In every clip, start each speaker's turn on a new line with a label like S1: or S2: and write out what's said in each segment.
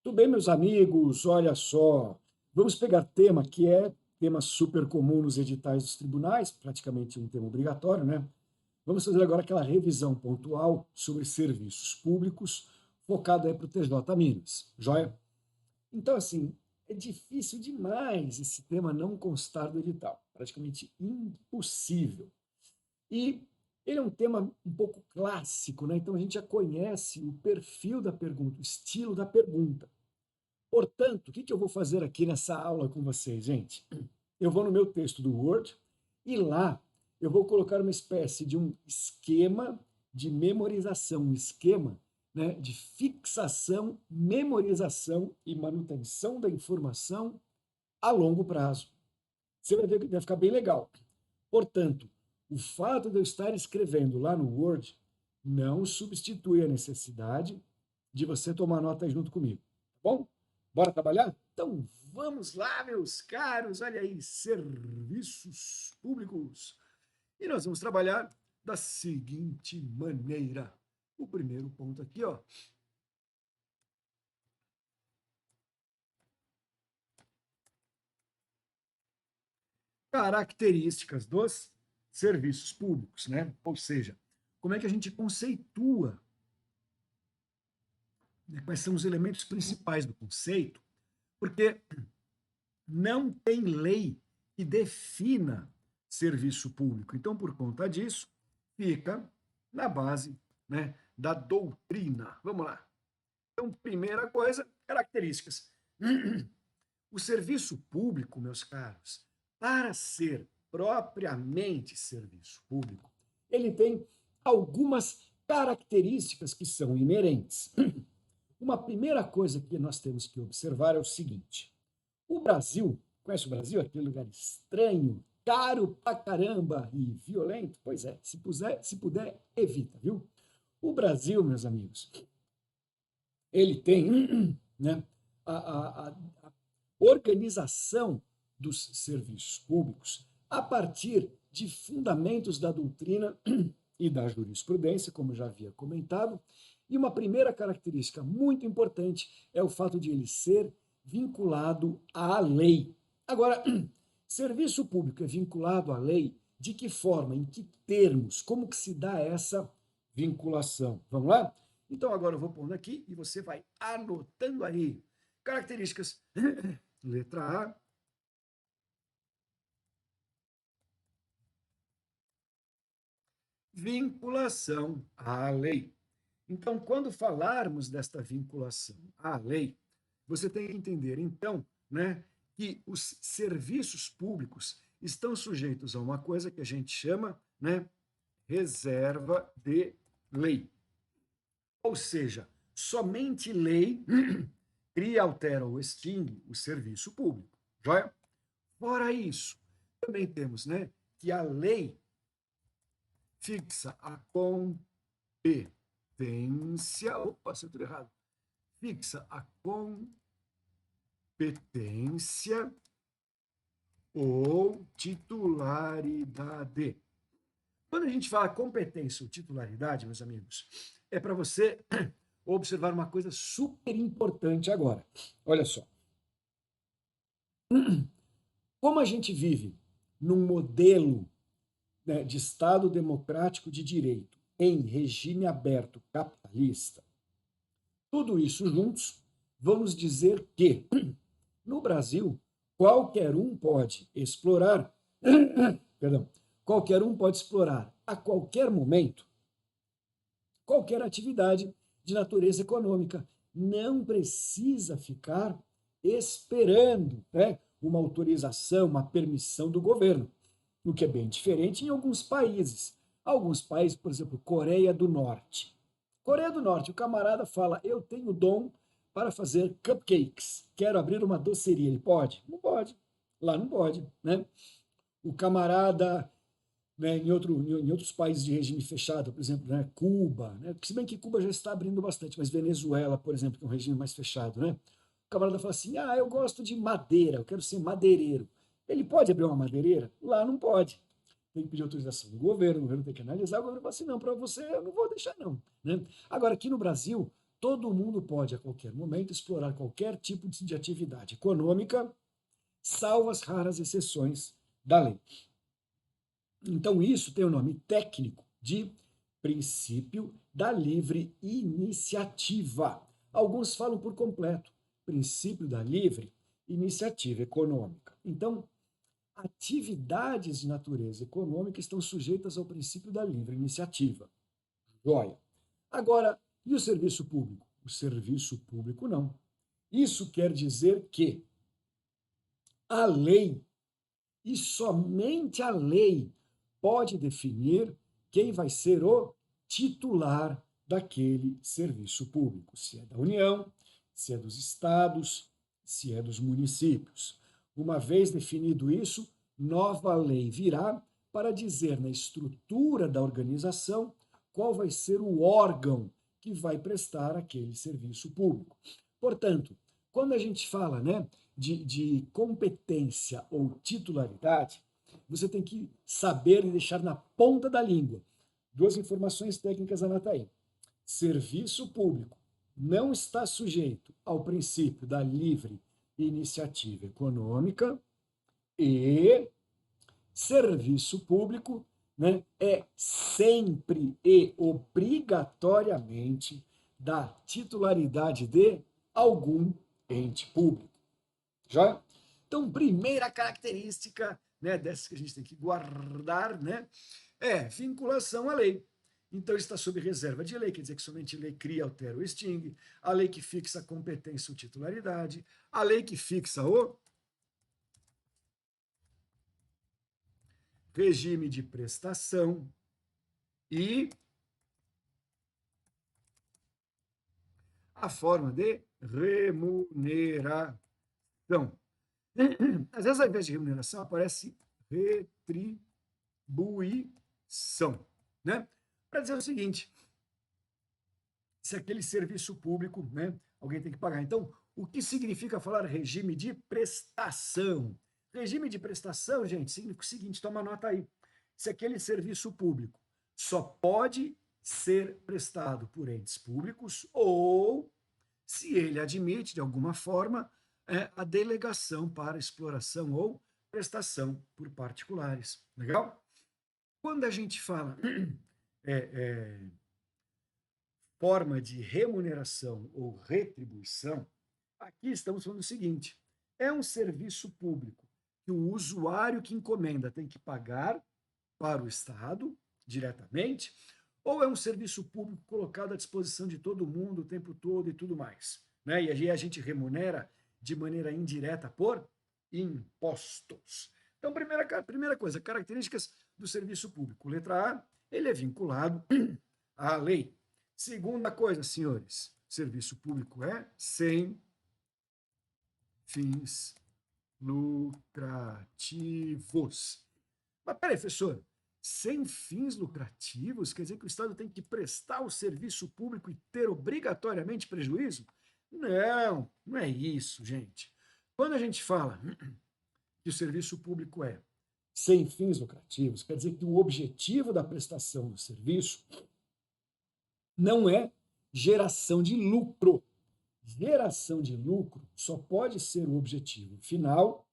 S1: Tudo bem, meus amigos? Olha só, vamos pegar tema que é tema super comum nos editais dos tribunais, praticamente um tema obrigatório, né? Vamos fazer agora aquela revisão pontual sobre serviços públicos, focado aí para o TJ Minas, joia? Então, assim, é difícil demais esse tema não constar do edital, praticamente impossível. E ele é um tema um pouco clássico, né? Então a gente já conhece o perfil da pergunta, o estilo da pergunta. Portanto, o que eu vou fazer aqui nessa aula com vocês, gente? Eu vou no meu texto do Word e lá eu vou colocar uma espécie de um esquema de memorização, um esquema, né, de fixação, memorização e manutenção da informação a longo prazo. Você vai ver que vai ficar bem legal. Portanto, o fato de eu estar escrevendo lá no Word não substitui a necessidade de você tomar nota junto comigo, tá bom? Bora trabalhar? Então vamos lá, meus caros, olha aí, serviços públicos. E nós vamos trabalhar da seguinte maneira. O primeiro ponto aqui, ó, características dos serviços públicos, né? Ou seja, como é que a gente conceitua, né? Quais são os elementos principais do conceito, porque não tem lei que defina serviço público. Então, por conta disso, fica na base, né, da doutrina. Vamos lá. Então, primeira coisa, características. O serviço público, meus caros, para ser propriamente serviço público, ele tem algumas características que são inerentes. Uma primeira coisa que nós temos que observar é o seguinte: o Brasil, conhece o Brasil? Aquele lugar estranho, caro pra caramba e violento? Pois é, se puder, evita, viu? O Brasil, meus amigos, ele tem né, a organização dos serviços públicos a partir de fundamentos da doutrina e da jurisprudência, como já havia comentado. E uma primeira característica muito importante é o fato de ele ser vinculado à lei. Agora, serviço público é vinculado à lei de que forma, em que termos, como que se dá essa vinculação? Vamos lá? Então agora eu vou pondo aqui e você vai anotando aí. Características. Letra A. Vinculação à lei. Então, quando falarmos desta vinculação à lei, você tem que entender, então, né, que os serviços públicos estão sujeitos a uma coisa que a gente chama, né, reserva de lei. Ou seja, somente lei cria, altera ou extingue o serviço público. Joia? Fora isso, também temos, né, que a lei fixa a competência. Opa, se tudo errado. Fixa a competência ou titularidade. Quando a gente fala competência ou titularidade, meus amigos, é para você observar uma coisa super importante agora. Olha só. Como a gente vive num modelo, né, de Estado democrático de direito em regime aberto capitalista, tudo isso juntos, vamos dizer que no Brasil qualquer um pode explorar, perdão, qualquer um pode explorar a qualquer momento qualquer atividade de natureza econômica. Não precisa ficar esperando, né, uma autorização, uma permissão do governo, o que é bem diferente em alguns países. Alguns países, por exemplo, Coreia do Norte. Coreia do Norte, o camarada fala: eu tenho dom para fazer cupcakes, quero abrir uma doceria. Ele pode? Não pode. Lá não pode, né? O camarada, né, em outros países de regime fechado, por exemplo, né, Cuba, né, se bem que Cuba já está abrindo bastante, mas Venezuela, por exemplo, que é um regime mais fechado, né, o camarada fala assim: ah, eu gosto de madeira, eu quero ser madeireiro. Ele pode abrir uma madeireira? Lá não pode. Tem que pedir autorização do governo, o governo tem que analisar, o governo fala assim: não, para você eu não vou deixar, não. Né? Agora, aqui no Brasil, todo mundo pode, a qualquer momento, explorar qualquer tipo de atividade econômica, salvo as raras exceções da lei. Então, isso tem o nome técnico de princípio da livre iniciativa. Alguns falam por completo, princípio da livre iniciativa econômica. Então, atividades de natureza econômica estão sujeitas ao princípio da livre iniciativa. Joia. Agora, e o serviço público? O serviço público não. Isso quer dizer que a lei, e somente a lei, pode definir quem vai ser o titular daquele serviço público, se é da União, se é dos estados, se é dos municípios. Uma vez definido isso, nova lei virá para dizer na estrutura da organização qual vai ser o órgão que vai prestar aquele serviço público. Portanto, quando a gente fala, né, de competência ou titularidade, você tem que saber e deixar na ponta da língua. Duas informações técnicas, anota aí. Serviço público não está sujeito ao princípio da livre iniciativa econômica e serviço público, né, é sempre e obrigatoriamente da titularidade de algum ente público. Já? Então, primeira característica, né, dessa que a gente tem que guardar, né, é vinculação à lei. Então, está sob reserva de lei, quer dizer que somente lei cria, altera ou extingue, a lei que fixa a competência ou titularidade, a lei que fixa o regime de prestação e a forma de remuneração. Às vezes, ao invés de remuneração, aparece retribuição, né? Para dizer o seguinte, se aquele serviço público, né, alguém tem que pagar. Então, o que significa falar regime de prestação? Regime de prestação, gente, significa o seguinte, toma nota aí. Se aquele serviço público só pode ser prestado por entes públicos ou se ele admite, de alguma forma, a delegação para exploração ou prestação por particulares. Legal? Quando a gente fala forma de remuneração ou retribuição, aqui estamos falando o seguinte: é um serviço público que o usuário que encomenda tem que pagar para o Estado diretamente, ou é um serviço público colocado à disposição de todo mundo o tempo todo e tudo mais, né? E aí a gente remunera de maneira indireta por impostos. Então, primeira coisa, características do serviço público. Letra A, ele é vinculado à lei. Segunda coisa, senhores, serviço público é sem fins lucrativos. Mas peraí, professor, sem fins lucrativos quer dizer que o Estado tem que prestar o serviço público e ter obrigatoriamente prejuízo? Não, não é isso, gente. Quando a gente fala que o serviço público é sem fins lucrativos, quer dizer que o objetivo da prestação do serviço não é geração de lucro. Geração de lucro só pode ser o objetivo final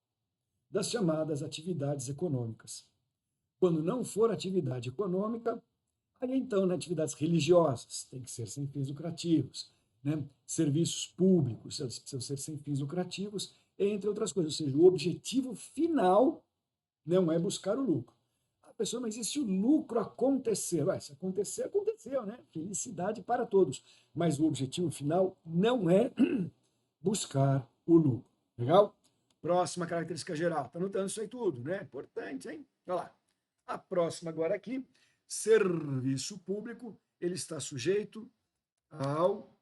S1: das chamadas atividades econômicas. Quando não for atividade econômica, aí então, né, atividades religiosas, tem que ser sem fins lucrativos, né? Serviços públicos precisam ser sem fins lucrativos, entre outras coisas. Ou seja, o objetivo final não é buscar o lucro. A pessoa, mas e se o lucro acontecer? Ué, se acontecer, aconteceu, né? Felicidade para todos. Mas o objetivo final não é buscar o lucro. Legal? Próxima característica geral. Está anotando isso aí tudo, né? Importante, hein? Olha lá. A próxima agora aqui, serviço público, ele está sujeito ao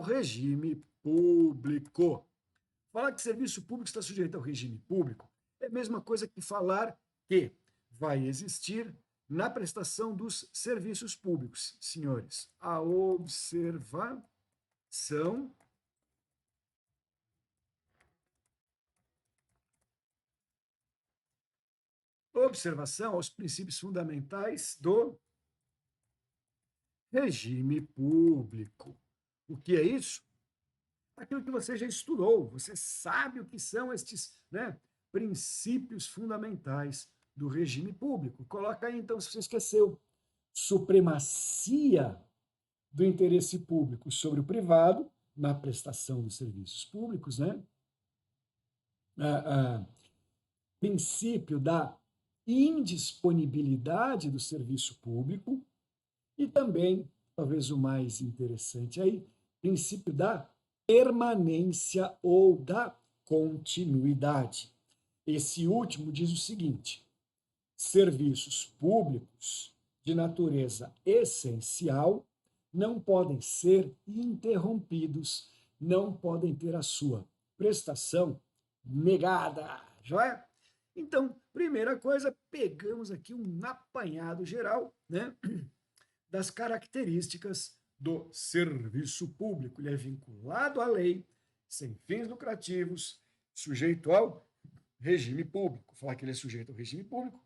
S1: regime público. Falar que serviço público está sujeito ao regime público é a mesma coisa que falar que vai existir na prestação dos serviços públicos, senhores, a observação aos princípios fundamentais do regime público. O que é isso? Aquilo que você já estudou, você sabe o que são estes, né, princípios fundamentais do regime público. Coloca aí, então, se você esqueceu, supremacia do interesse público sobre o privado na prestação dos serviços públicos, né? Princípio da indisponibilidade do serviço público e também, talvez o mais interessante aí, princípio da permanência ou da continuidade. Esse último diz o seguinte: serviços públicos de natureza essencial não podem ser interrompidos, não podem ter a sua prestação negada, joia? Então, primeira coisa, pegamos aqui um apanhado geral, né, das características do serviço público. Ele é vinculado à lei, sem fins lucrativos, sujeito ao regime público. Falar que ele é sujeito ao regime público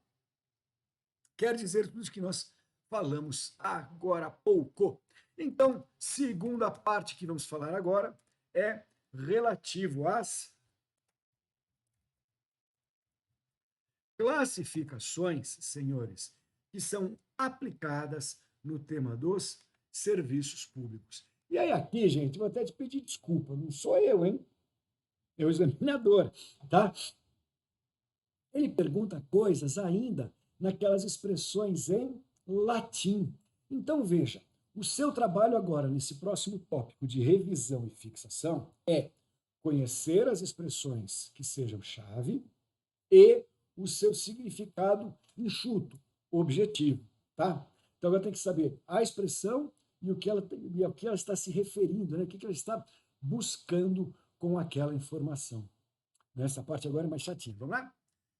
S1: quer dizer tudo isso que nós falamos agora há pouco. Então, segunda parte que vamos falar agora é relativo às classificações, senhores, que são aplicadas no tema dos serviços públicos. E aí aqui, gente, vou até te pedir desculpa, não sou eu, hein? É o examinador, tá? Ele pergunta coisas ainda naquelas expressões em latim. Então, veja, o seu trabalho agora, nesse próximo tópico de revisão e fixação, é conhecer as expressões que sejam chave e o seu significado enxuto, objetivo, tá? Então, agora tem que saber a expressão e o que ela está se referindo, né? O que ela está buscando com aquela informação. Nessa parte agora é mais chatinha. Vamos lá?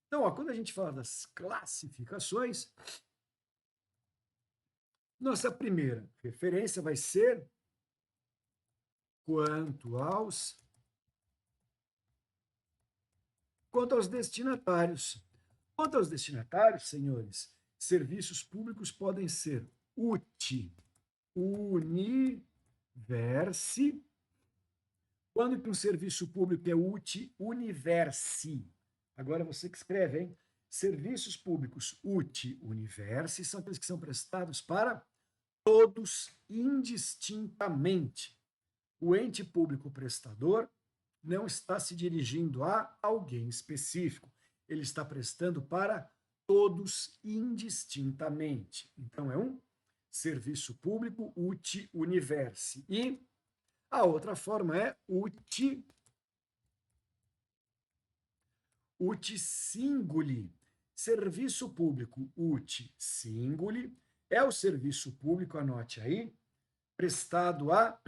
S1: Então, ó, quando a gente fala das classificações, nossa primeira referência vai ser quanto aos destinatários. Quanto aos destinatários, senhores, serviços públicos podem ser UTI, Universi. Quando que um serviço público é UTI, Universi? Agora você que escreve, hein? Serviços públicos UTI, Universi são aqueles que são prestados para todos indistintamente. O ente público prestador não está se dirigindo a alguém específico, ele está prestando para todos indistintamente. Então, é um serviço público UTI Universi. E a outra forma é UTI Singuli. Serviço público UTI Singuli é o serviço público, anote aí, prestado a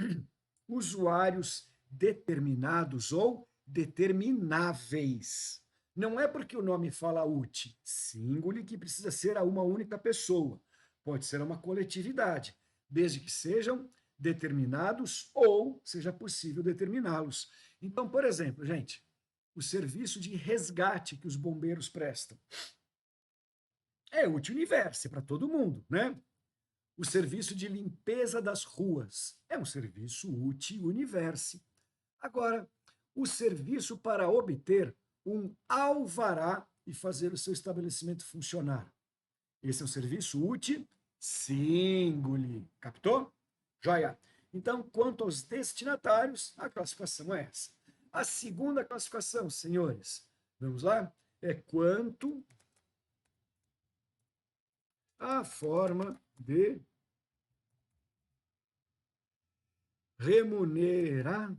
S1: usuários determinados ou determináveis. Não é porque o nome fala UTI Singuli que precisa ser a uma única pessoa. Pode ser uma coletividade, desde que sejam determinados ou seja possível determiná-los. Então, por exemplo, gente, o serviço de resgate que os bombeiros prestam é UTI Universi para todo mundo, né? O serviço de limpeza das ruas é um serviço UTI Universi. Agora, o serviço para obter um alvará e fazer o seu estabelecimento funcionar. Esse é um serviço UTI Singuli. Captou? Joia. Então, quanto aos destinatários, a classificação é essa. A segunda classificação, senhores, vamos lá? É quanto à forma de remuneração.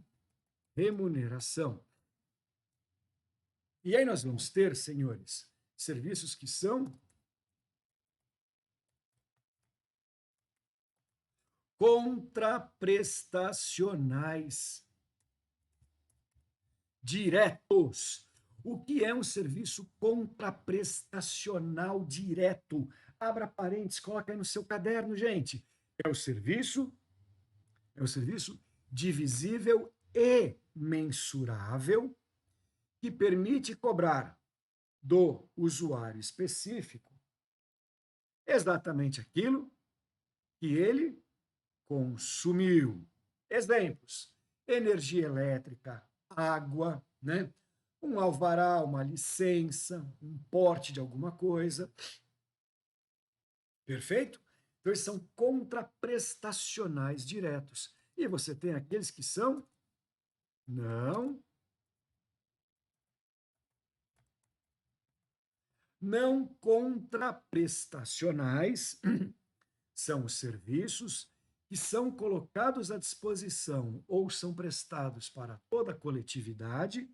S1: E aí nós vamos ter, senhores, serviços que são contraprestacionais diretos. O que é um serviço contraprestacional direto? Abra parênteses, coloca aí no seu caderno, gente. É o serviço divisível e mensurável que permite cobrar do usuário específico exatamente aquilo que ele consumiu. Exemplos: energia elétrica, água, né? Um alvará, uma licença, um porte de alguma coisa. Perfeito? Então, eles são contraprestacionais diretos. E você tem aqueles que são não contraprestacionais, são os serviços que são colocados à disposição ou são prestados para toda a coletividade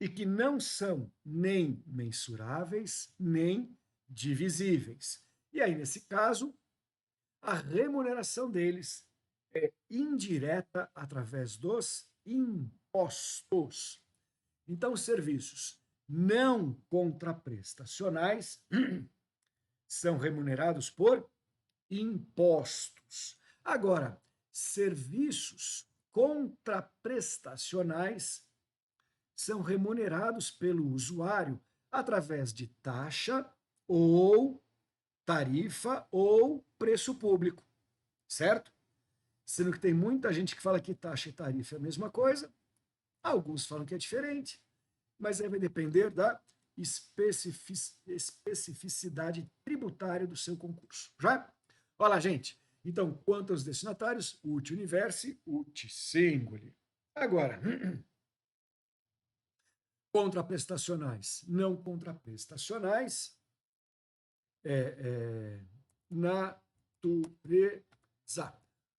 S1: e que não são nem mensuráveis, nem divisíveis. E aí, nesse caso, a remuneração deles é indireta através dos impostos. Então, os serviços não contraprestacionais são remunerados por impostos. Agora, serviços contraprestacionais são remunerados pelo usuário através de taxa ou tarifa ou preço público, certo? Sendo que tem muita gente que fala que taxa e tarifa é a mesma coisa, alguns falam que é diferente, mas aí vai depender da especificidade tributária do seu concurso. Já? Olha lá, gente. Então, quanto aos destinatários, ut universi, ut singuli. Agora, contraprestacionais, não contraprestacionais, natureza.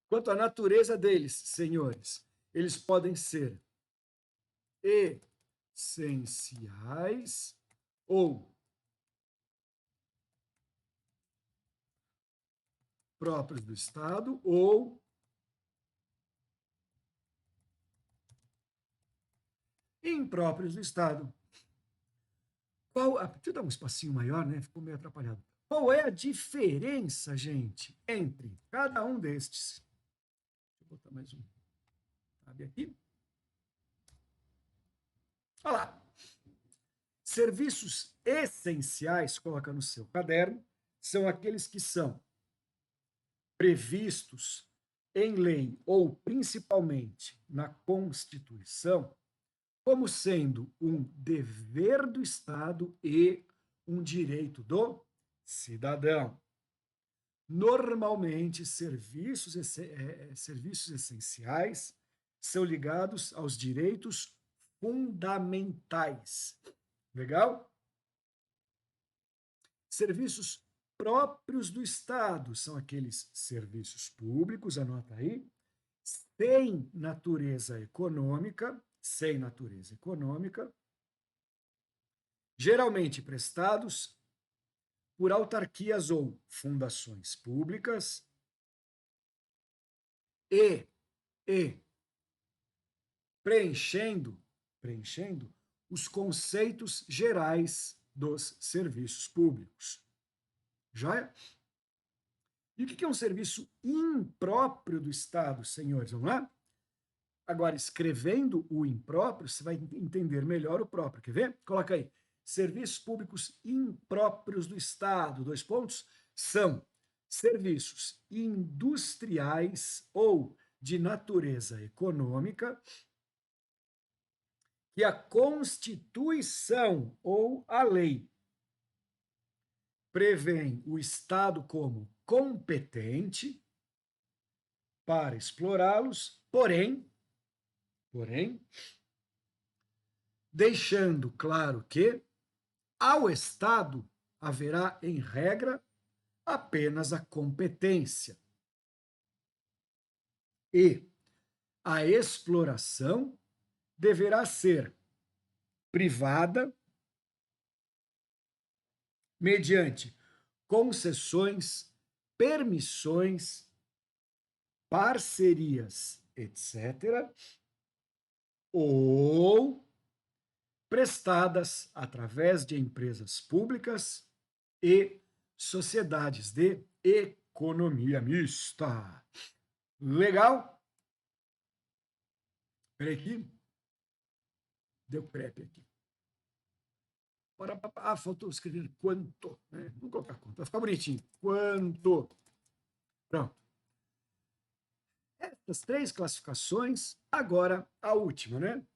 S1: Quanto à natureza deles, senhores, eles podem ser essenciais ou próprios do Estado ou impróprios do Estado. Deixa eu dar um espacinho maior, né? Ficou meio atrapalhado. Qual é a diferença, gente, entre cada um destes? Deixa eu botar mais um tab aqui. Olha lá. Serviços essenciais, coloca no seu caderno, são aqueles que são previstos em lei ou principalmente na Constituição como sendo um dever do Estado e um direito do cidadão. Normalmente, serviços essenciais são ligados aos direitos fundamentais. Legal? Serviços próprios do Estado são aqueles serviços públicos, anota aí, sem natureza econômica, geralmente prestados por autarquias ou fundações públicas e preenchendo os conceitos gerais dos serviços públicos. Joia? E o que é um serviço impróprio do Estado, senhores? Vamos lá? Agora, escrevendo o impróprio, você vai entender melhor o próprio. Quer ver? Coloca aí. Serviços públicos impróprios do Estado, dois pontos, são serviços industriais ou de natureza econômica que a Constituição ou a lei prevêem o Estado como competente para explorá-los, porém, deixando claro que ao Estado haverá, em regra, apenas a competência. E a exploração deverá ser privada mediante concessões, permissões, parcerias, etc., ou prestadas através de empresas públicas e sociedades de economia mista. Legal? Espera aqui. Deu crepe aqui. Faltou escrever quanto. Né? Vou colocar quanto. Vai ficar bonitinho. Quanto. Pronto. Essas três classificações, agora a última, né?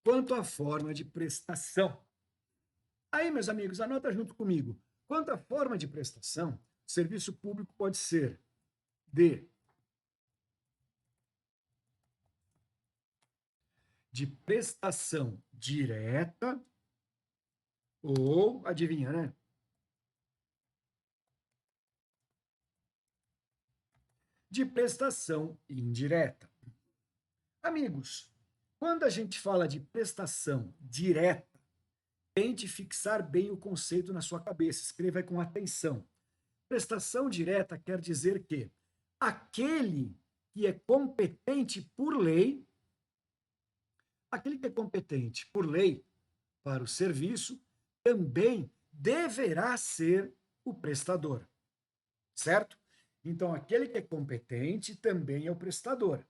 S1: Quanto à forma de prestação. Aí, meus amigos, anota junto comigo. Quanto à forma de prestação, o serviço público pode ser de prestação direta ou, adivinha, né? De prestação indireta. Amigos, quando a gente fala de prestação direta, tente fixar bem o conceito na sua cabeça, escreva com atenção. Prestação direta quer dizer que aquele que é competente por lei, aquele que é competente por lei para o serviço, também deverá ser o prestador, certo? Então, aquele que é competente também é o prestador.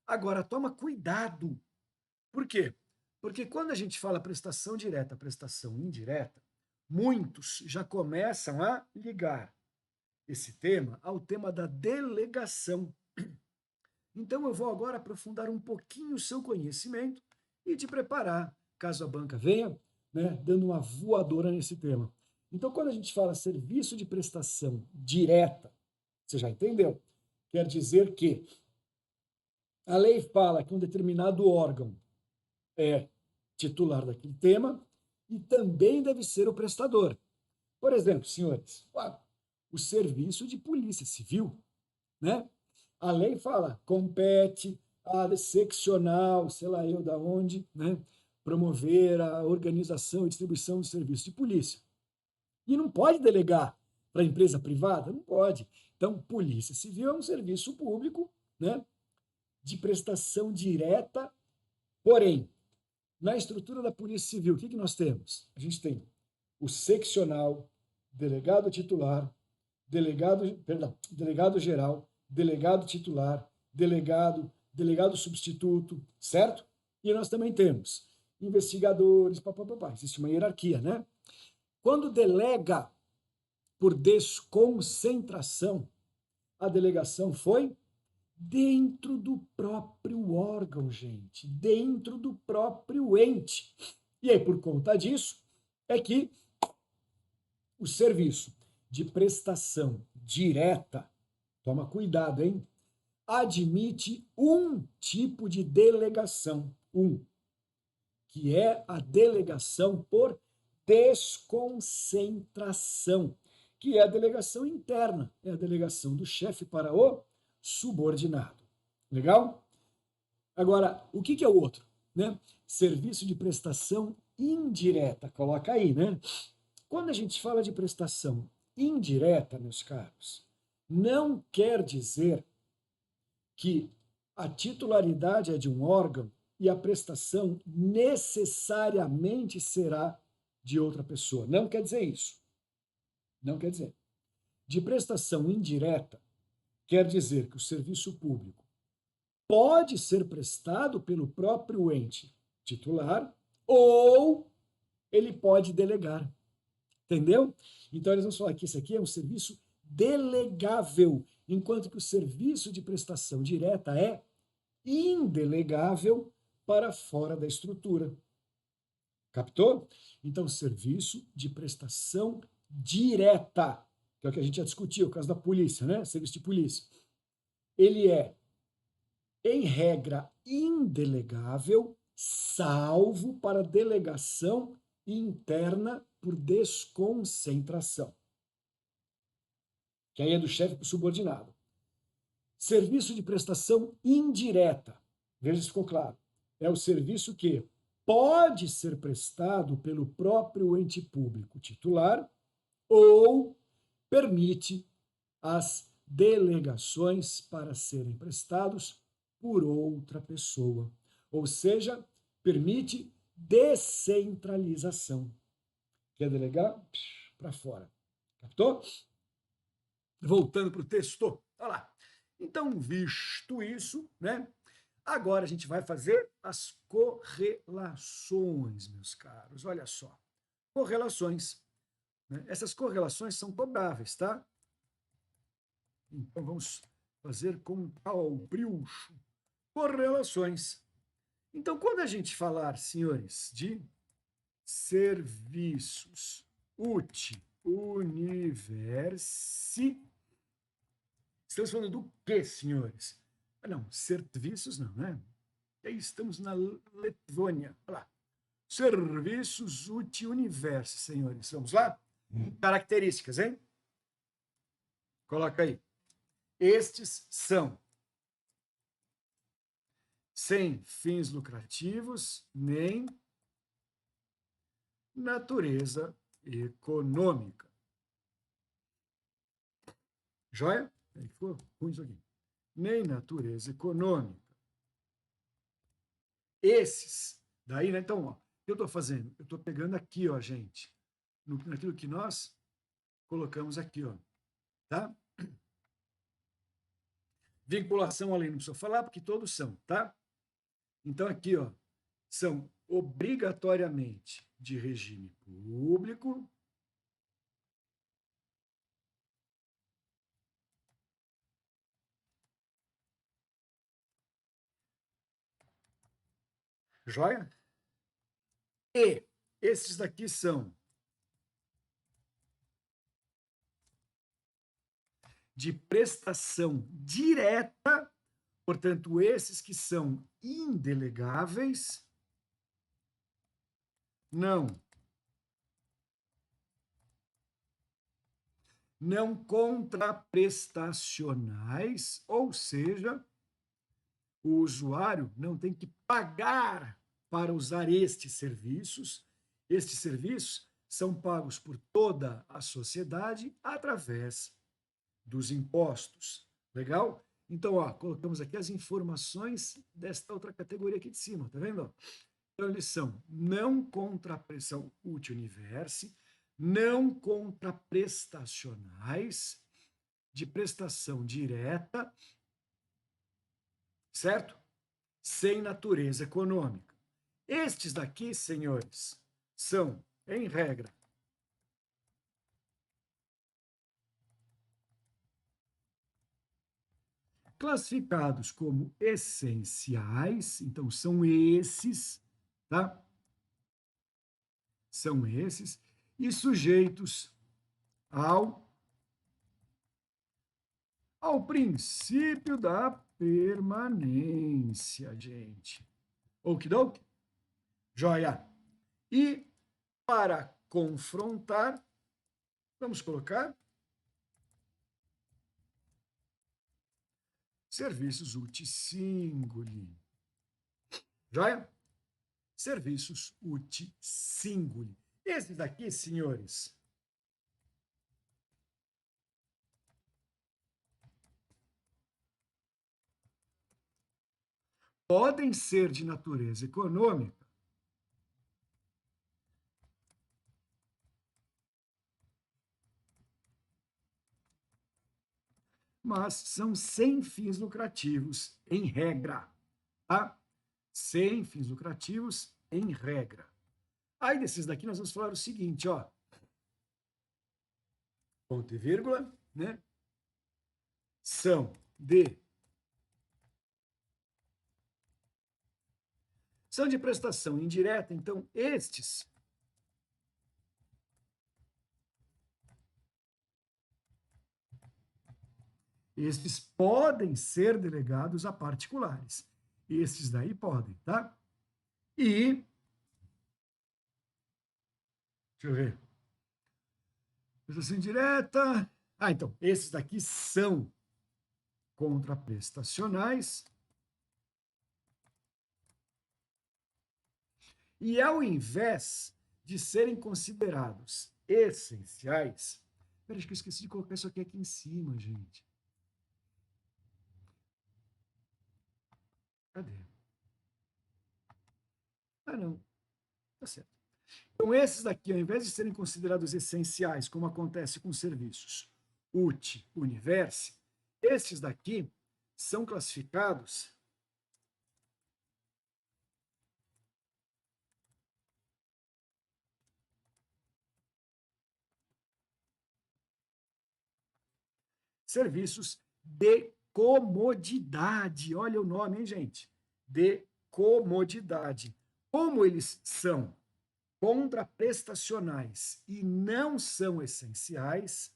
S1: Agora, toma cuidado. Por quê? Porque quando a gente fala prestação direta, prestação indireta, muitos já começam a ligar esse tema ao tema da delegação. Então, eu vou agora aprofundar um pouquinho o seu conhecimento e te preparar, caso a banca venha, né, dando uma voadora nesse tema. Então, quando a gente fala serviço de prestação direta, você já entendeu? Quer dizer que a lei fala que um determinado órgão é titular daquele tema e também deve ser o prestador. Por exemplo, senhores, o serviço de polícia civil, né? A lei fala, compete a seccional, sei lá eu da onde, né? Promover a organização e distribuição do serviço de polícia. E não pode delegar para empresa privada? Não pode. Então, polícia civil é um serviço público, né? De prestação direta, porém, na estrutura da Polícia Civil, o que nós temos? A gente tem o seccional, delegado titular, delegado geral, delegado titular, delegado substituto, certo? E nós também temos investigadores, papapá. Existe uma hierarquia, né? Quando delega por desconcentração, a delegação foi dentro do próprio órgão, gente, dentro do próprio ente. E aí, por conta disso, é que o serviço de prestação direta, toma cuidado, hein? Admite um tipo de delegação, que é a delegação por desconcentração, que é a delegação interna, é a delegação do chefe para o subordinado. Legal? Agora, o que é o outro? Né? Serviço de prestação indireta, coloca aí, né? Quando a gente fala de prestação indireta, meus caros, não quer dizer que a titularidade é de um órgão e a prestação necessariamente será de outra pessoa. Não quer dizer isso. Não quer dizer. De prestação indireta, quer dizer que o serviço público pode ser prestado pelo próprio ente titular ou ele pode delegar. Entendeu? Então, eles vão falar que esse aqui é um serviço delegável, enquanto que o serviço de prestação direta é indelegável para fora da estrutura. Captou? Então, serviço de prestação direta, que é o que a gente já discutiu, o caso da polícia, né? Serviço de polícia. Ele é, em regra, indelegável, salvo para delegação interna por desconcentração. Que aí é do chefe para o subordinado. Serviço de prestação indireta. Veja se ficou claro. É o serviço que pode ser prestado pelo próprio ente público titular ou permite as delegações para serem prestados por outra pessoa. Ou seja, permite descentralização. Quer delegar? Para fora. Captou? Voltando para o texto. Olha lá. Então, visto isso, né? Agora a gente vai fazer as correlações, meus caros. Olha só. correlações, né? Essas correlações são cobráveis, tá? Então, vamos fazer com capricho. Correlações. Então, quando a gente falar, senhores, de serviços uti universi, estamos falando do quê, senhores? Não, serviços não, né? E aí estamos na Letônia. Olha lá. Serviços uti universi, senhores. Vamos lá? Características, hein? Coloca aí. Estes são sem fins lucrativos, nem natureza econômica. Joia? Aí ficou ruim isso aqui. Nem natureza econômica. Esses, daí, né? Então, ó, o que eu estou fazendo? Eu estou pegando aqui, ó, gente, naquilo que nós colocamos aqui, ó, tá? Vinculação à lei, não precisa falar, porque todos são, tá? Então, aqui, ó, são obrigatoriamente de regime público, joia? E esses daqui são de prestação direta, portanto, esses que são indelegáveis, não contraprestacionais, ou seja, o usuário não tem que pagar para usar estes serviços. Estes serviços são pagos por toda a sociedade através dos impostos. Legal? Então, ó, colocamos aqui as informações desta outra categoria aqui de cima, tá vendo? Então, eles são não contraprestação uti universi, não contraprestacionais, de prestação direta, certo? Sem natureza econômica. Estes daqui, senhores, são, em regra, classificados como essenciais, então são esses, tá? São esses, e sujeitos ao princípio da permanência, gente. Okidoki? Joia. E para confrontar, vamos colocar serviços uti singuli. Joia? Serviços uti singuli. Esses daqui, senhores, podem ser de natureza econômica, mas são sem fins lucrativos, em regra, tá? Sem fins lucrativos, em regra. Aí desses daqui nós vamos falar o seguinte, ó, ponto e vírgula, né? São de prestação indireta, então estes podem ser delegados a particulares. Estes daí podem, tá? E deixa eu ver. Prestação indireta. Ah, então, esses daqui são contraprestacionais. E ao invés de serem considerados essenciais, peraí, acho que eu esqueci de colocar isso aqui em cima, gente. Cadê? Ah, não. Tá certo. Então, esses daqui, ao invés de serem considerados essenciais, como acontece com serviços uti universi, esses daqui são classificados serviços de comodidade. Olha o nome, hein, gente? De comodidade. Como eles são contraprestacionais e não são essenciais,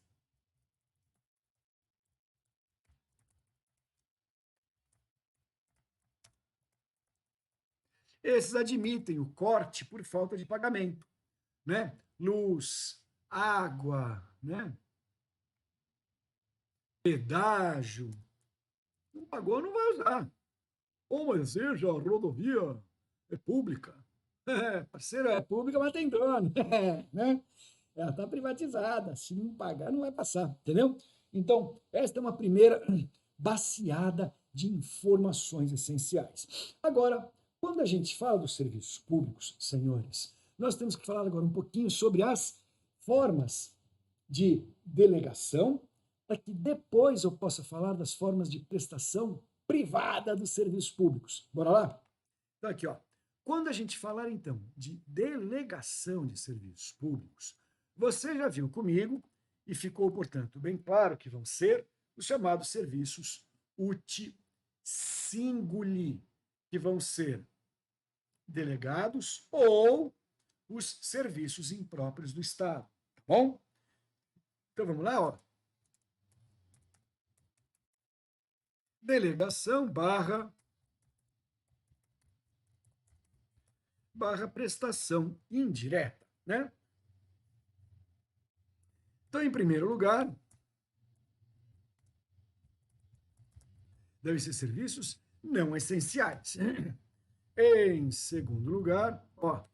S1: esses admitem o corte por falta de pagamento, né? Luz, água, né? Pedágio. Não pagou, não vai usar. Ou mas seja, a rodovia é pública. É, parceiro, é pública, mas tem dono, né? Ela está privatizada. Se não pagar, não vai passar, entendeu? Então, esta é uma primeira baseada de informações essenciais. Agora, quando a gente fala dos serviços públicos, senhores, nós temos que falar agora um pouquinho sobre as formas de delegação, para que depois eu possa falar das formas de prestação privada dos serviços públicos. Bora lá? Então, aqui, ó. Quando a gente falar, então, de delegação de serviços públicos, você já viu comigo e ficou, portanto, bem claro que vão ser os chamados serviços uti singuli, que vão ser delegados ou os serviços impróprios do Estado, tá bom? Então vamos lá, ó. Delegação barra prestação indireta, né? Então, em primeiro lugar, devem ser serviços não essenciais. Em segundo lugar, ó,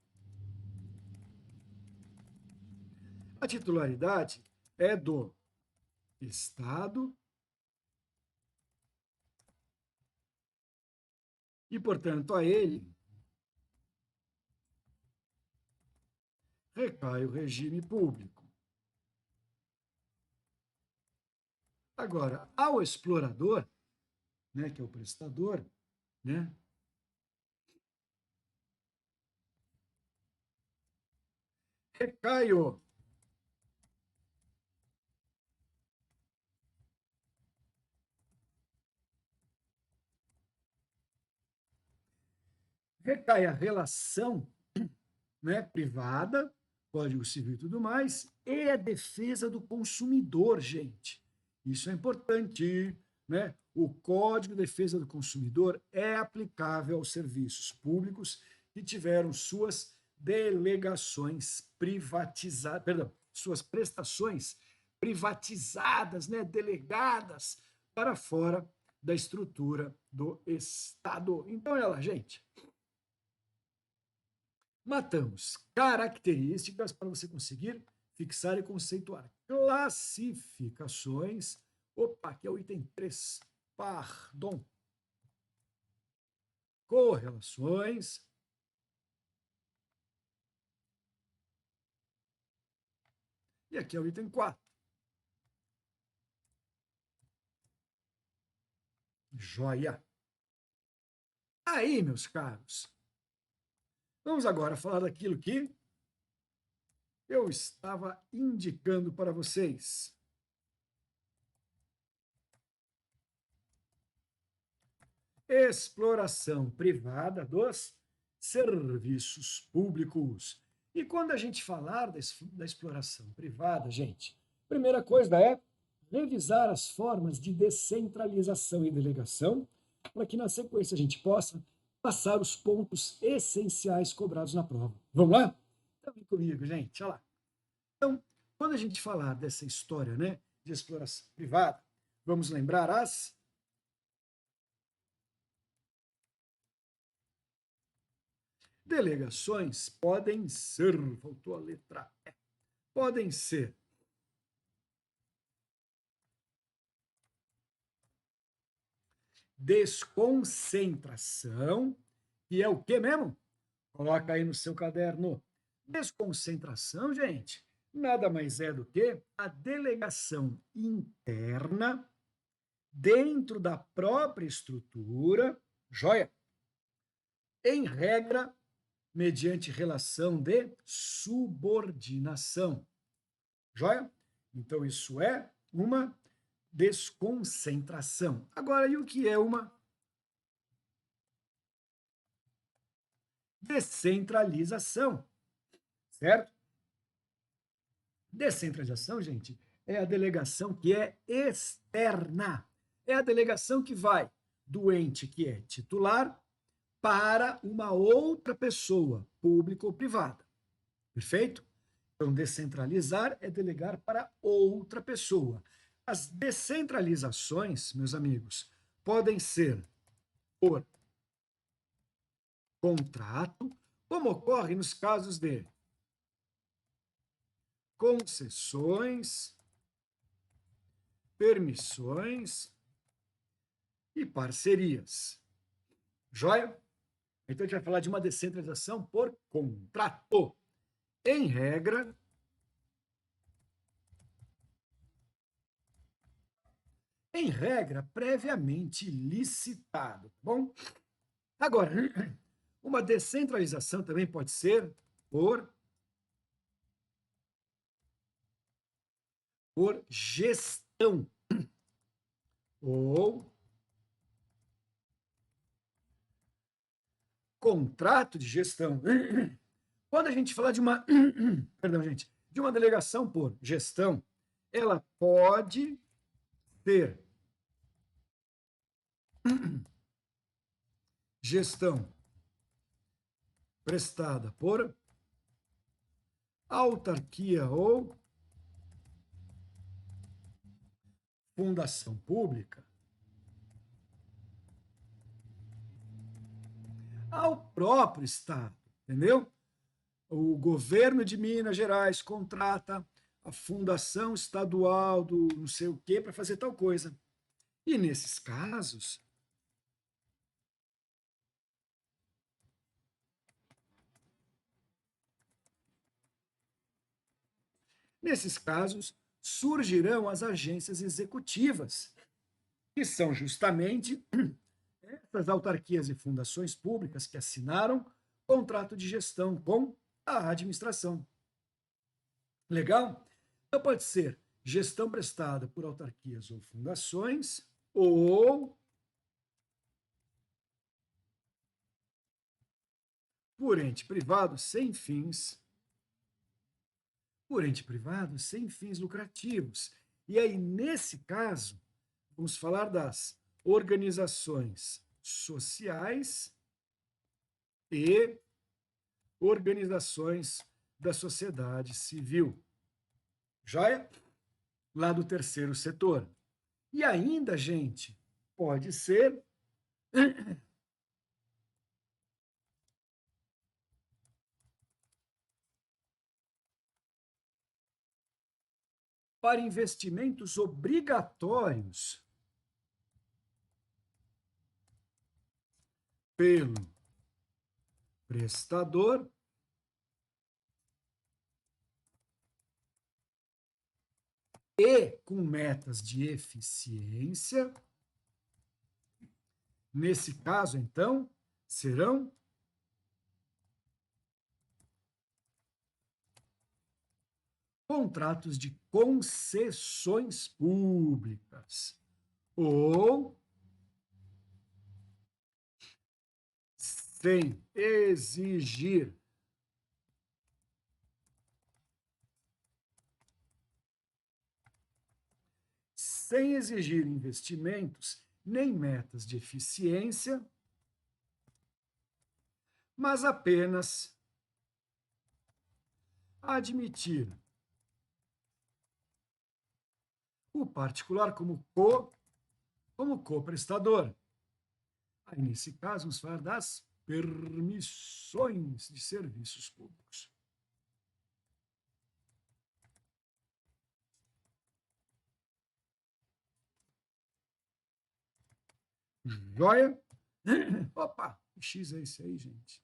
S1: a titularidade é do Estado e, portanto, a ele recai o regime público. Agora, ao explorador, né, que é o prestador, né, recai a relação, né, privada, Código Civil e tudo mais, e a defesa do consumidor, gente. Isso é importante, né? O Código de Defesa do Consumidor é aplicável aos serviços públicos que tiveram suas delegações privatizadas, perdão, suas prestações privatizadas, né, delegadas para fora da estrutura do Estado. Então, olha lá, gente. Matamos características para você conseguir fixar e conceituar. Classificações. Opa, aqui é o item 3. Pardon. Correlações. E aqui é o item 4. Joia. Aí, meus caros, vamos agora falar daquilo que eu estava indicando para vocês. Exploração privada dos serviços públicos. E quando a gente falar da exploração privada, gente, primeira coisa é revisar as formas de descentralização e delegação, para que na sequência a gente possa passar os pontos essenciais cobrados na prova. Vamos lá? Então vem comigo, gente, olha lá. Então, quando a gente falar dessa história, né, de exploração privada, vamos lembrar as delegações podem ser, faltou a letra E, podem ser desconcentração, que é o que mesmo? Coloca aí no seu caderno. Desconcentração, gente, nada mais é do que a delegação interna dentro da própria estrutura, joia, em regra, mediante relação de subordinação. Joia? Então, isso é uma desconcentração. Agora, e o que é uma descentralização? Certo? Descentralização, gente, é a delegação que é externa. É a delegação que vai do ente que é titular para uma outra pessoa, pública ou privada. Perfeito? Então, descentralizar é delegar para outra pessoa. As descentralizações, meus amigos, podem ser por contrato, como ocorre nos casos de concessões, permissões e parcerias. Joia? Então, a gente vai falar de uma descentralização por contrato. Em regra, previamente licitado, tá bom? Agora, uma descentralização também pode ser por gestão ou contrato de gestão. Quando a gente fala de uma, perdão, gente, de uma delegação por gestão, ela pode ter gestão prestada por autarquia ou fundação pública ao próprio Estado, entendeu? O governo de Minas Gerais contrata a fundação estadual do não sei o quê para fazer tal coisa. E nesses casos, surgirão as agências executivas, que são justamente essas autarquias e fundações públicas que assinaram contrato de gestão com a administração. Legal? Então pode ser gestão prestada por autarquias ou fundações, ou por ente privado sem fins lucrativos. E aí, nesse caso, vamos falar das organizações sociais e organizações da sociedade civil. Joia? Lá do terceiro setor. E ainda, gente, pode ser para investimentos obrigatórios pelo prestador e com metas de eficiência. Nesse caso, então, serão contratos de concessões públicas ou sem exigir investimentos nem metas de eficiência, mas apenas admitir o particular como co-prestador. Aí, nesse caso, vamos falar das permissões de serviços públicos. Joia? Opa, que X é esse aí, gente?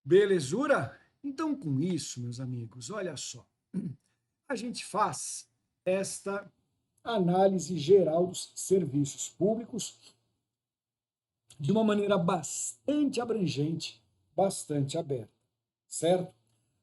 S1: Belezura? Então, com isso, meus amigos, olha só. A gente faz esta análise geral dos serviços públicos de uma maneira bastante abrangente, bastante aberta. certo?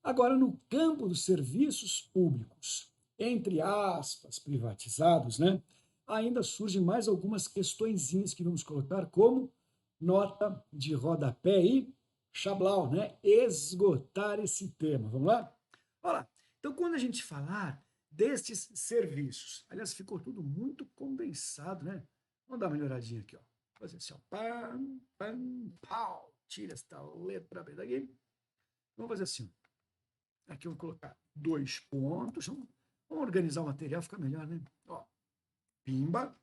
S1: Agora, no campo dos serviços públicos, entre aspas, privatizados, né, ainda surgem mais algumas questõezinhas que vamos colocar como nota de rodapé e chablau, né? Esgotar esse tema. Vamos lá? Olha lá. Então, quando a gente falar destes serviços, aliás, ficou tudo muito condensado, né? Vamos dar uma melhoradinha aqui, ó. Fazer assim, ó. Pam, pam, pau. Tira esta letra B daqui. Vamos fazer assim, ó. Aqui eu vou colocar 2 pontos. Vamos organizar o material, fica melhor, né? Ó, pimba.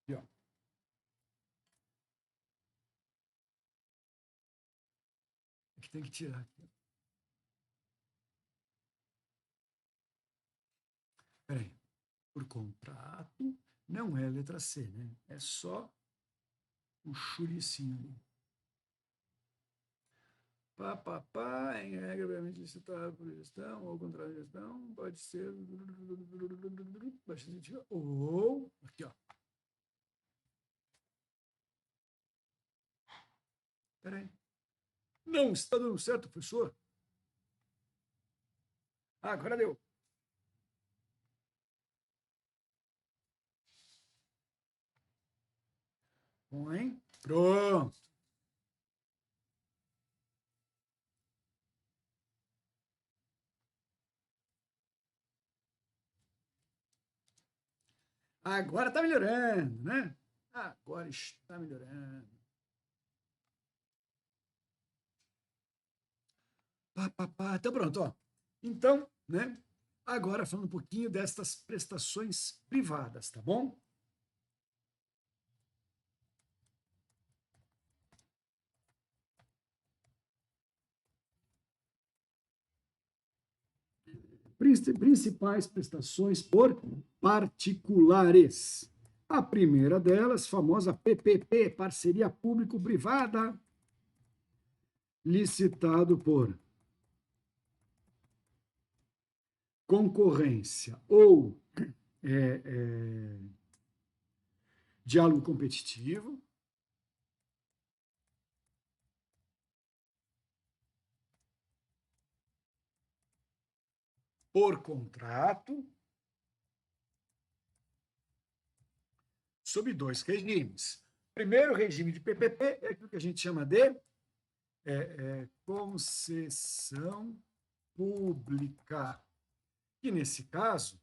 S1: E, ó. Aqui tem que tirar. Aqui. Peraí. Por contrato, não é letra C, né? É só o churicinho ali. Pá, em regra, previamente licitada por gestão ou contrato de gestão, pode ser ou aqui, ó. Peraí. Não está dando certo, professor? Ah, agora deu. Põe. Pronto. Agora está melhorando, né? Agora está melhorando. Então pronto, ó. Então, né? Agora falando um pouquinho destas prestações privadas, tá bom? Principais prestações por particulares. A primeira delas, famosa PPP, parceria público-privada, licitado por concorrência ou é, é, diálogo competitivo, por contrato, sob 2 regimes. Primeiro regime de PPP é aquilo que a gente chama de concessão pública. E nesse caso,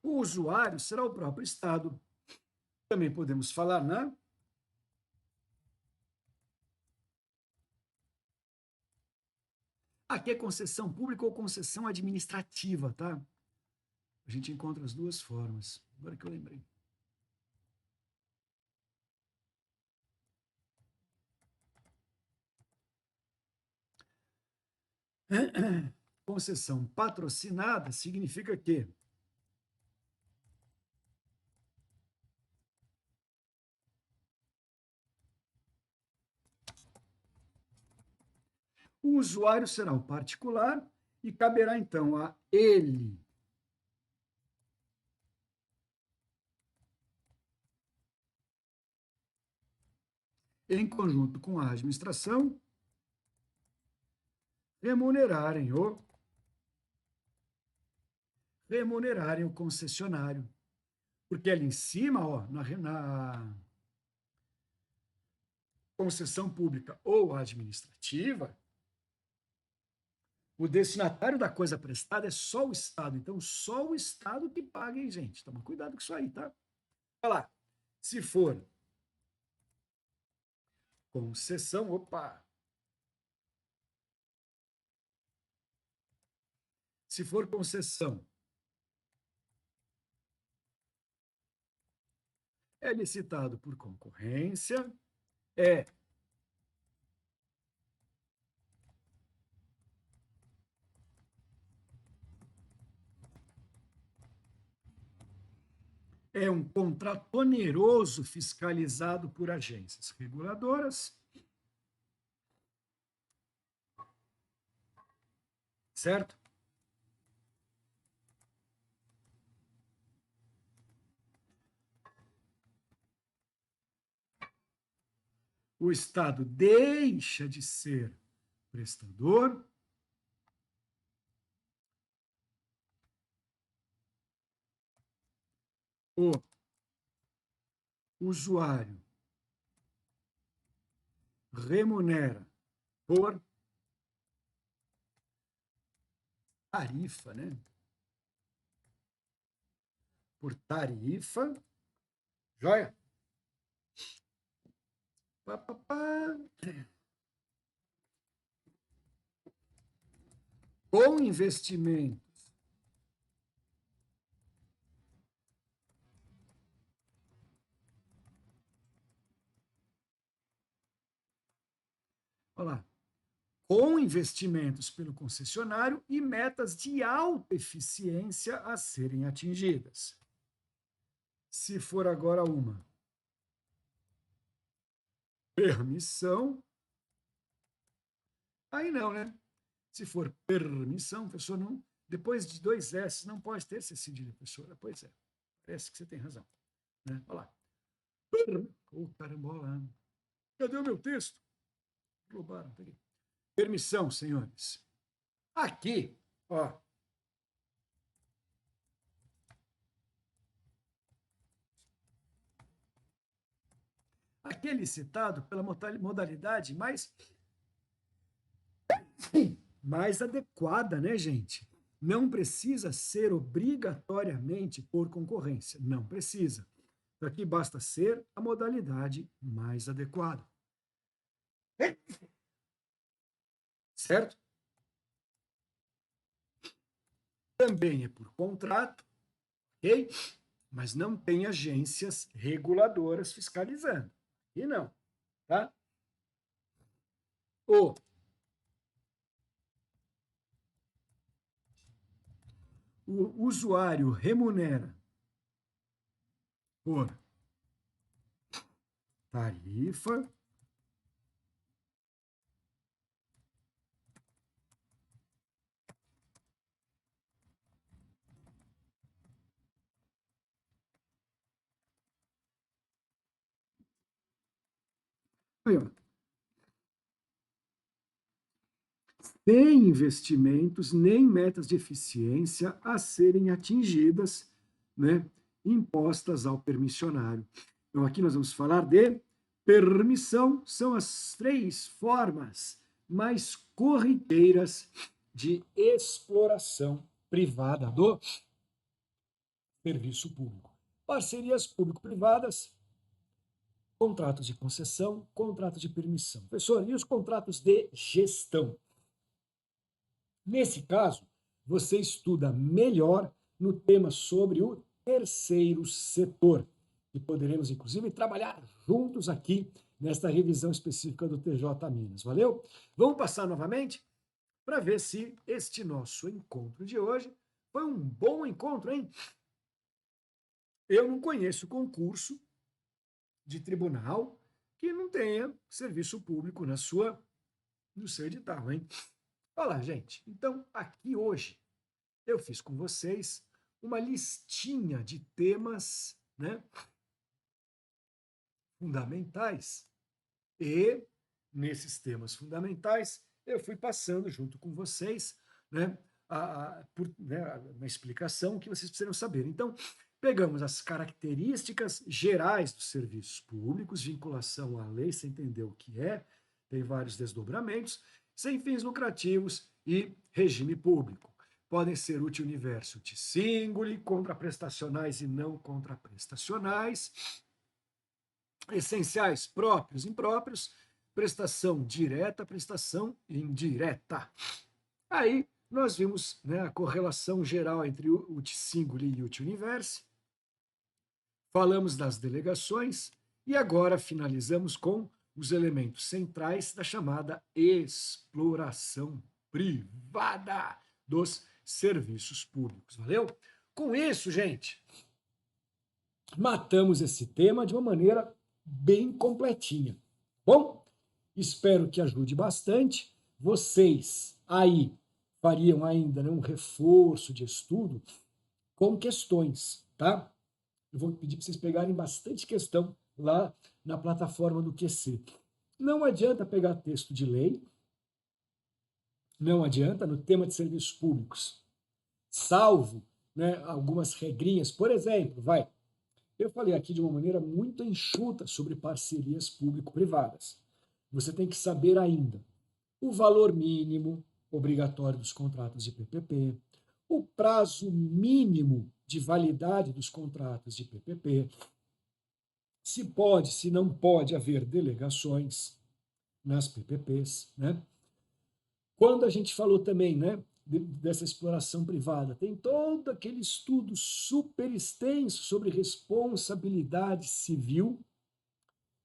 S1: o usuário será o próprio Estado. Também podemos falar na aqui é concessão pública ou concessão administrativa, tá? A gente encontra as duas formas. Agora que eu lembrei. Concessão patrocinada significa que o usuário será o particular e caberá então a ele em conjunto com a administração remunerarem o concessionário. Porque ali em cima, ó, na concessão pública ou administrativa, o destinatário da coisa prestada é só o Estado. Então, só o Estado que paga, hein, gente? Toma cuidado com isso aí, tá? Olha lá. Se for concessão, opa. Se for concessão, é licitado por concorrência, é é um contrato oneroso fiscalizado por agências reguladoras, certo? o Estado deixa de ser prestador, o usuário remunera por tarifa, né? Por tarifa, joia? Pá, pá, pá. Com investimento olha lá, com investimentos pelo concessionário e metas de alta eficiência a serem atingidas. Se for agora uma permissão, aí não, né? Se for permissão, professor, não, depois de 2 S não pode ter C cedilha, professora. Pois é, parece que você tem razão. Né? Olha lá. Oh, carambola. Cadê o meu texto? Roubaram, peguei. Permissão, senhores. Aqui, ó. Aqui é licitado pela modalidade mais adequada, né, gente? Não precisa ser obrigatoriamente por concorrência. Não precisa. Aqui basta ser a modalidade mais adequada. Certo? Também é por contrato, ok? Mas não tem agências reguladoras fiscalizando. E não, tá? O usuário remunera por tarifa aí, ó, sem investimentos nem metas de eficiência a serem atingidas, né, impostas ao permissionário. Então, aqui nós vamos falar de permissão, são as 3 formas mais corriqueiras de exploração privada do serviço público. Parcerias público-privadas, contratos de concessão, contratos de permissão. Professor, e os contratos de gestão? Nesse caso, você estuda melhor no tema sobre o terceiro setor, e poderemos, inclusive, trabalhar juntos aqui nesta revisão específica do TJ Minas. Valeu? Vamos passar novamente para ver se este nosso encontro de hoje foi um bom encontro, hein? Eu não conheço concurso de tribunal que não tenha serviço público no seu edital, hein? Olá, gente. Então, aqui hoje eu fiz com vocês uma listinha de temas, né, fundamentais, e nesses temas fundamentais eu fui passando junto com vocês, né, uma explicação que vocês precisam saber. Então, pegamos as características gerais dos serviços públicos, vinculação à lei, você entendeu o que é, tem vários desdobramentos, sem fins lucrativos e regime público. Podem ser universo uti singuli, contraprestacionais e não contraprestacionais, essenciais próprios e impróprios, prestação direta, prestação indireta. Aí nós vimos, né, a correlação geral entre o uti singuli e o uti universi, falamos das delegações e agora finalizamos com os elementos centrais da chamada exploração privada dos serviços públicos. Valeu? Com isso, gente, matamos esse tema de uma maneira bem completinha. Bom, espero que ajude bastante. Vocês aí fariam ainda, né, um reforço de estudo com questões, tá? Eu vou pedir para vocês pegarem bastante questão lá na plataforma do QC. Não adianta pegar texto de lei, não adianta no tema de serviços públicos, salvo, né, algumas regrinhas. Por exemplo, eu falei aqui de uma maneira muito enxuta sobre parcerias público-privadas. Você tem que saber ainda o valor mínimo obrigatório dos contratos de PPP, o prazo mínimo de validade dos contratos de PPP, se pode, se não pode haver delegações nas PPPs, né? Quando a gente falou também, né, dessa exploração privada, tem todo aquele estudo super extenso sobre responsabilidade civil.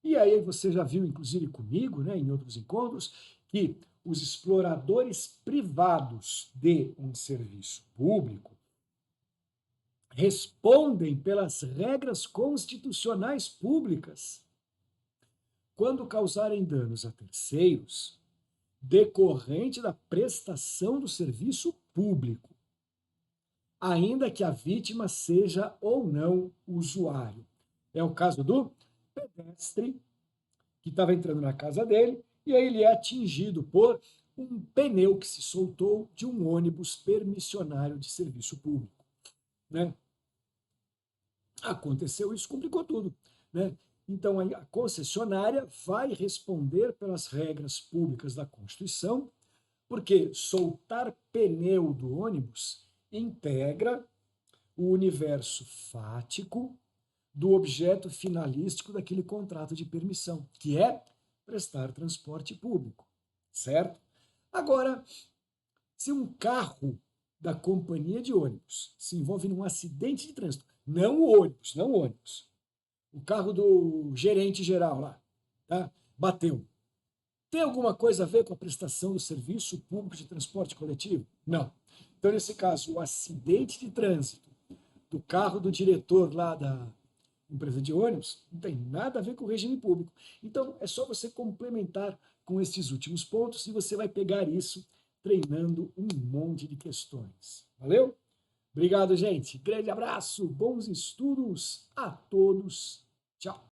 S1: E aí você já viu, inclusive comigo, né, em outros encontros, que os exploradores privados de um serviço público respondem pelas regras constitucionais públicas quando causarem danos a terceiros decorrente da prestação do serviço público, ainda que a vítima seja ou não usuário. É o caso do pedestre que estava entrando na casa dele e aí ele é atingido por um pneu que se soltou de um ônibus permissionário de serviço público, né? Aconteceu isso, complicou tudo, né? Então a concessionária vai responder pelas regras públicas da Constituição, porque soltar pneu do ônibus integra o universo fático do objeto finalístico daquele contrato de permissão, que é prestar transporte público, certo? Agora, se um carro da companhia de ônibus se envolve num acidente de trânsito, não o ônibus, não o ônibus, o carro do gerente geral lá, tá? Bateu. Tem alguma coisa a ver com a prestação do serviço público de transporte coletivo? Não. Então, nesse caso, o acidente de trânsito do carro do diretor lá da empresa de ônibus não tem nada a ver com o regime público. Então, é só você complementar com esses últimos pontos e você vai pegar isso treinando um monte de questões. Valeu? Obrigado, gente. Grande abraço, bons estudos a todos. Tchau.